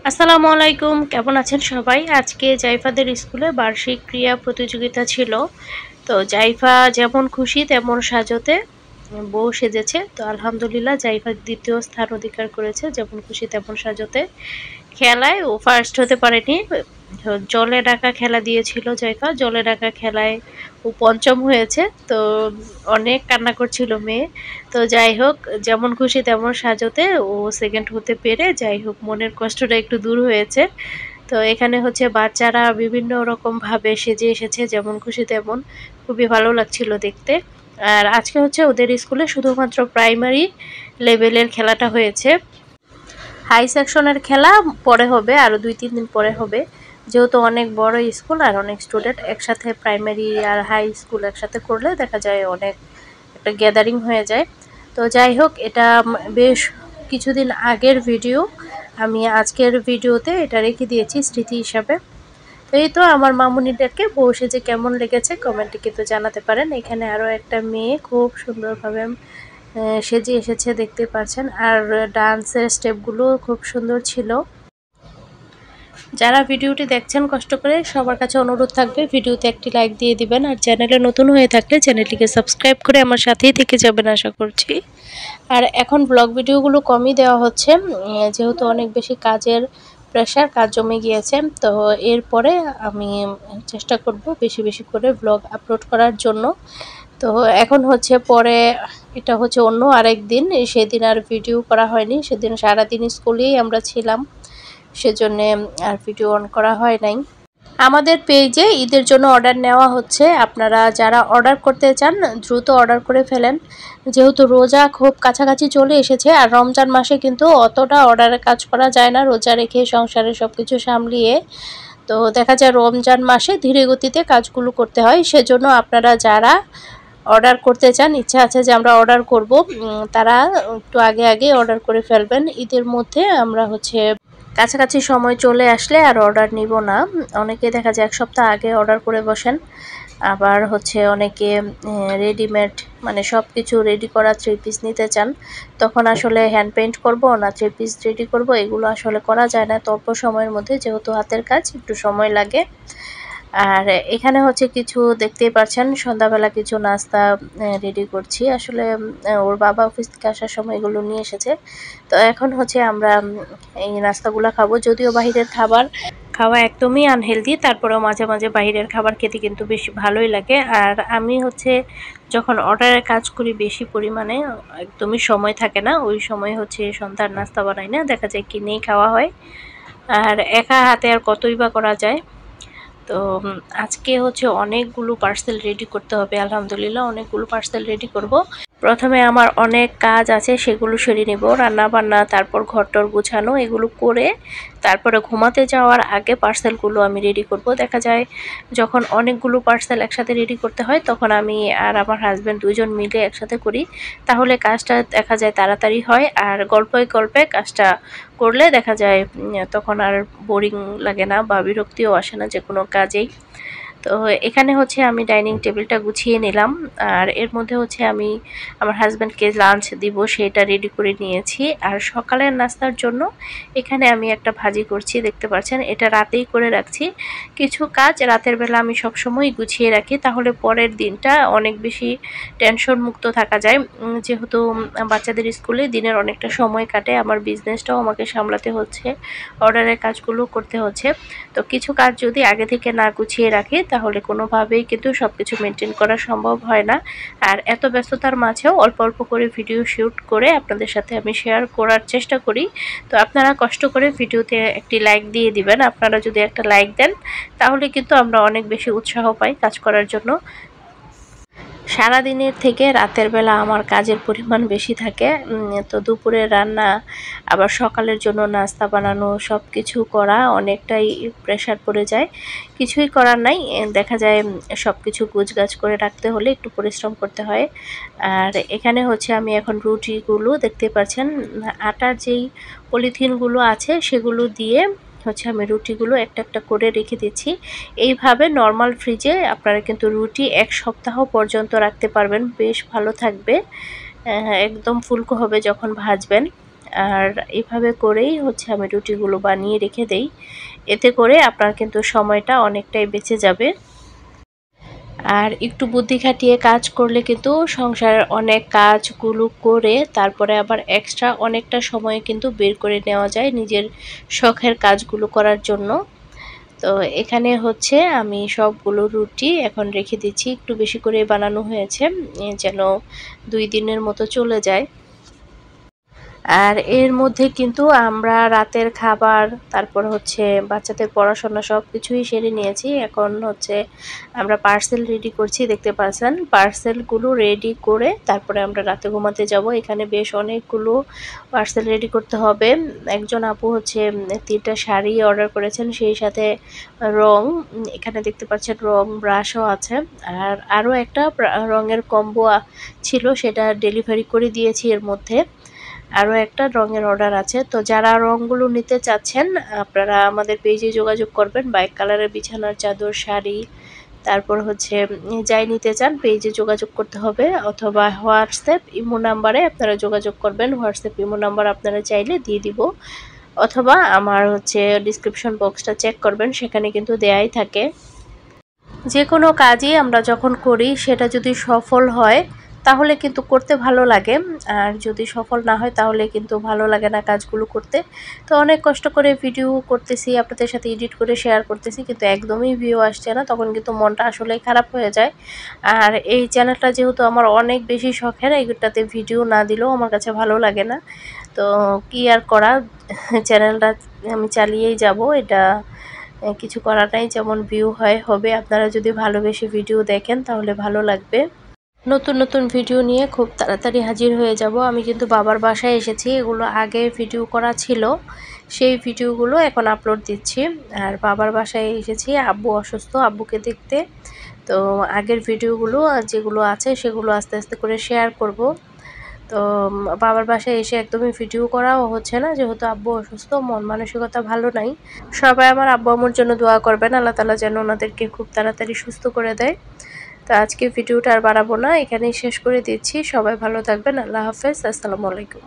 আসসালামু আলাইকুম, কেমন আছেন সবাই? আজকে জাইফাদের স্কুলে বার্ষিক ক্রীড়া প্রতিযোগিতা ছিল। তো জাইফা যেমন খুশি তেমন সাজতে বউ সেজেছে। তো আলহামদুলিল্লাহ জাইফা দ্বিতীয় স্থান অধিকার করেছে, যেমন খুশি তেমন সাজতে। খেলায় ও ফার্স্ট হতে পারেনি। জলে ডাকা খেলা দিয়েছিল জাইফা, জলে ডাকা খেলায় ও পঞ্চম হয়েছে। তো অনেক কান্না করছিল মেয়ে। তো যাই হোক, যেমন খুশি তেমন সাজতে ও সেকেন্ড হতে পেরে যাই হোক মনের কষ্টটা একটু দূর হয়েছে। তো এখানে হচ্ছে বাচ্চারা বিভিন্ন রকম ভাবে সেজে এসেছে, যেমন খুশি তেমন। খুবই ভালো লাগছিল দেখতে। আর আজকে হচ্ছে ওদের স্কুলে শুধুমাত্র প্রাইমারি লেভেলের খেলাটা হয়েছে। হাই সেকশনের খেলা পরে হবে, আরও 2-3 দিন পরে হবে। যেহেতু অনেক বড় স্কুল আর অনেক স্টুডেন্ট একসাথে প্রাইমারি আর হাই স্কুল একসাথে করলে দেখা যায় অনেক একটা গ্যাদারিং হয়ে যায়। তো যাই হোক, এটা বেশ কিছুদিন আগের ভিডিও, আমি আজকের ভিডিওতে এটা রেখে দিয়েছি স্মৃতি হিসাবে। তো এই তো আমার মামুনিটাকে বসে যে কেমন লেগেছে কমেন্টে কিন্তু জানাতে পারেন। এখানে আরও একটা মেয়ে খুব সুন্দরভাবে সেজে এসেছে, দেখতে পাচ্ছেন। আর ডান্সের স্টেপগুলো খুব সুন্দর ছিল। যারা ভিডিওটি দেখছেন কষ্ট করে, সবার কাছে অনুরোধ থাকবে ভিডিওতে একটি লাইক দিয়ে দিবেন। আর চ্যানেলে নতুন হয়ে থাকলে চ্যানেলটিকে সাবস্ক্রাইব করে আমার সাথেই থেকে যাবেন আশা করছি। আর এখন ব্লগ ভিডিওগুলো কমই দেওয়া হচ্ছে, যেহেতু অনেক বেশি কাজের প্রেশার, কাজ জমে গিয়েছে। তো এরপরে আমি চেষ্টা করব বেশি বেশি করে ব্লগ আপলোড করার জন্য। তো এখন হচ্ছে পরে এটা হচ্ছে অন্য আরেক দিন, সেদিন আর ভিডিও করা হয়নি। সেদিন সারাদিন স্কুলেই আমরা ছিলাম, সেজন্যে আর ভিডিও অন করা হয় নাই। আমাদের পেজে ঈদের জন্য অর্ডার নেওয়া হচ্ছে। আপনারা যারা অর্ডার করতে চান দ্রুত অর্ডার করে ফেলেন, যেহেতু রোজা খুব কাছাকাছি চলে এসেছে। আর রমজান মাসে কিন্তু অতটা অর্ডারের কাজ করা যায় না, রোজা রেখে সংসারে সব কিছু সামলিয়ে। তো দেখা যায় রমজান মাসে ধীরে গতিতে কাজগুলো করতে হয়। সেজন্য আপনারা যারা অর্ডার করতে চান, ইচ্ছা আছে যে আমরা অর্ডার করব, তারা একটু আগে আগে অর্ডার করে ফেলবেন। ঈদের মধ্যে আমরা হচ্ছে কাছাকাছি সময় চলে আসলে আর অর্ডার নিব না। অনেকে দেখা যায় এক সপ্তাহ আগে অর্ডার করে বসেন। আবার হচ্ছে অনেকে রেডিমেড মানে সব কিছু রেডি করা 3 পিস নিতে চান। তখন আসলে হ্যান্ড পেইন্ট করব না 3 পিস রেডি করব, এগুলো আসলে করা যায় না অল্প সময়ের মধ্যে, যেহেতু হাতের কাজ একটু সময় লাগে। আর এখানে হচ্ছে কিছু দেখতেই পাচ্ছেন, সন্ধ্যাবেলা কিছু নাস্তা রেডি করছি। আসলে ওর বাবা অফিস থেকে আসার সময় এগুলো নিয়ে এসেছে। তো এখন হচ্ছে আমরা এই নাস্তাগুলো খাবো। যদিও বাহিরের খাবার খাওয়া একদমই আনহেলদি, তারপরেও মাঝে মাঝে বাহিরের খাবার খেতে কিন্তু বেশি ভালোই লাগে। আর আমি হচ্ছে যখন অর্ডারের কাজ করি বেশি পরিমাণে, একদমই সময় থাকে না, ওই সময় হচ্ছে সন্ধ্যার নাস্তা বানাই না, দেখা যায় কিনেই খাওয়া হয়। আর একা হাতে আর কতই বা করা যায়। তো আজকে হচ্ছে অনেকগুলো পার্সেল রেডি করতে হবে। আলহামদুলিল্লাহ অনেকগুলো পার্সেল রেডি করব। প্রথমে আমার অনেক কাজ আছে, সেগুলো সেরে নেব, রান্না বান্না, তারপর ঘরটর গুছানো, এগুলো করে তারপরে ঘুমাতে যাওয়ার আগে পার্সেলগুলো আমি রেডি করব। দেখা যায় যখন অনেকগুলো পার্সেল একসাথে রেডি করতে হয়, তখন আমি আর আমার হাজব্যান্ড দুজন মিলে একসাথে করি, তাহলে কাজটা দেখা যায় তাড়াতাড়ি হয়। আর গল্পে গল্পে কাজটা করলে দেখা যায় তখন আর বোরিং লাগে না বা বিরক্তিও আসে না যে কোনো কাজেই। তো এখানে হচ্ছে আমি ডাইনিং টেবিলটা গুছিয়ে নিলাম। আর এর মধ্যে হচ্ছে আমি আমার হাজব্যান্ডকে লাঞ্চ দিব, সেটা রেডি করে নিয়েছি। আর সকালের নাস্তার জন্য এখানে আমি একটা ভাজি করছি, দেখতে পাচ্ছেন। এটা রাতেই করে রাখছি। কিছু কাজ রাতের বেলা আমি সবসময় গুছিয়ে রাখি, তাহলে পরের দিনটা অনেক বেশি টেনশন মুক্ত থাকা যায়। যেহেতু বাচ্চাদের স্কুলে দিনের অনেকটা সময় কাটে, আমার বিজনেসটাও আমাকে সামলাতে হচ্ছে, অর্ডারের কাজগুলো করতে হচ্ছে। তো কিছু কাজ যদি আগে থেকে না গুছিয়ে রাখি, তাহলে কোনোভাবেই কিন্তু সব কিছু মেনটেন করা সম্ভব হয় না। আর এত ব্যস্ততার মাঝেও অল্প অল্প করে ভিডিও শ্যুট করে আপনাদের সাথে আমি শেয়ার করার চেষ্টা করি। তো আপনারা কষ্ট করে ভিডিওতে একটি লাইক দিয়ে দিবেন। আপনারা যদি একটা লাইক দেন, তাহলে কিন্তু আমরা অনেক বেশি উৎসাহ পাই কাজ করার জন্য। সারাদিনের থেকে রাতের বেলা আমার কাজের পরিমাণ বেশি থাকে। তো দুপুরে রান্না, আবার সকালের জন্য নাস্তা বানানো, সব কিছু করা অনেকটাই প্রেশার পড়ে যায়। কিছুই করার নাই, দেখা যায় সব কিছু গোছগাছ করে রাখতে হলে একটু পরিশ্রম করতে হয়। আর এখানে হচ্ছে আমি এখন রুটিগুলো দেখতে পাচ্ছেন, আটার যেই পলিথিনগুলো আছে সেগুলো দিয়ে হচ্ছে আমি রুটিগুলো একটা একটা করে রেখে দিচ্ছি। এইভাবে নর্মাল ফ্রিজে আপনারা কিন্তু রুটি 1 সপ্তাহ পর্যন্ত রাখতে পারবেন, বেশ ভালো থাকবে, একদম ফুলকো হবে যখন ভাজবেন। আর এভাবে করেই হচ্ছে আমি রুটিগুলো বানিয়ে রেখে দেই। এতে করে আপনার কিন্তু সময়টা অনেকটাই বেঁচে যাবে। আর একটু বুদ্ধি খাটিয়ে কাজ করলে কিন্তু সংসারের অনেক কাজগুলো করে তারপরে আবার এক্সট্রা অনেকটা সময় কিন্তু বের করে নেওয়া যায় নিজের শখের কাজগুলো করার জন্য। তো এখানে হচ্ছে আমি সবগুলো রুটি এখন রেখে দিচ্ছি, একটু বেশি করে বানানো হয়েছে যেন 2 দিনের মতো চলে যায়। আর এর মধ্যে কিন্তু আমরা রাতের খাবার, তারপর হচ্ছে বাচ্চাদের পড়াশোনা সবকিছুই সেরে নিয়েছি। এখন হচ্ছে আমরা পার্সেল রেডি করছি, দেখতে পাচ্ছেন। পার্সেলগুলো রেডি করে তারপরে আমরা রাতে ঘুমাতে যাব। এখানে বেশ অনেকগুলো পার্সেল রেডি করতে হবে। একজন আপু হচ্ছে 3টা শাড়ি অর্ডার করেছেন, সেই সাথে রং, এখানে দেখতে পাচ্ছেন রং ব্রাশও আছে। আর আরও একটা রঙের কম্বো ছিল, সেটা ডেলিভারি করে দিয়েছি। এর মধ্যে আরও একটা রঙের অর্ডার আছে। তো যারা রঙগুলো নিতে চাচ্ছেন আপনারা আমাদের পেজে যোগাযোগ করবেন। বাইক কালারের বিছানার চাদর, শাড়ি, তারপর হচ্ছে যাই নিতে চান পেজে যোগাযোগ করতে হবে, অথবা হোয়াটসঅ্যাপ ইমো নাম্বারে আপনারা যোগাযোগ করবেন। হোয়াটসঅ্যাপ ইমো নাম্বার আপনারা চাইলে দিয়ে দিব, অথবা আমার হচ্ছে ডিসক্রিপশন বক্সটা চেক করবেন, সেখানে কিন্তু দেয়াই থাকে। যে কোনো কাজই আমরা যখন করি সেটা যদি সফল হয় তাহলে কিন্তু করতে ভালো লাগে, আর যদি সফল না হয় তাহলে কিন্তু ভালো লাগে না কাজগুলো করতে। তো অনেক কষ্ট করে ভিডিও করতেছি, আপনাদের সাথে এডিট করে শেয়ার করতেছি, কিন্তু একদমই ভিউ আসছে না, তখন কিন্তু মনটা আসলেই খারাপ হয়ে যায়। আর এই চ্যানেলটা যেহেতু আমার অনেক বেশি শখের, এইটাতে ভিডিও না দিলেও আমার কাছে ভালো লাগে না। তো কি আর করা, চ্যানেলটা আমি চালিয়েই যাব, এটা কিছু করার নাই। যেমন ভিউ হয় হবে, আপনারা যদি ভালোবেসে ভিডিও দেখেন তাহলে ভালো লাগবে। নতুন নতুন ভিডিও নিয়ে খুব তাড়াতাড়ি হাজির হয়ে যাব। আমি কিন্তু বাবার বাসায় এসেছি, এগুলো আগে ভিডিও করা ছিল, সেই ভিডিওগুলো এখন আপলোড দিচ্ছি। আর বাবার বাসায় এসেছি, আব্বু অসুস্থ, আব্বুকে দেখতে। তো আগের ভিডিওগুলো যেগুলো আছে সেগুলো আস্তে আস্তে করে শেয়ার করব। তো বাবার বাসায় এসে একদমই ভিডিও করাও হচ্ছে না, যেহেতু আব্বু অসুস্থ, মন মানসিকতা ভালো নাই। সবাই আমার আব্বু আম্মুর জন্য দোয়া করবেন, আল্লাহ তাআলা যেন ওনাদেরকে খুব তাড়াতাড়ি সুস্থ করে দেয়। তো আজকে ভিডিওটা আর বাড়াবো না, এখানেই শেষ করে দিচ্ছি। সবাই ভালো থাকবেন। আল্লাহ হাফেজ। আসসালামু আলাইকুম।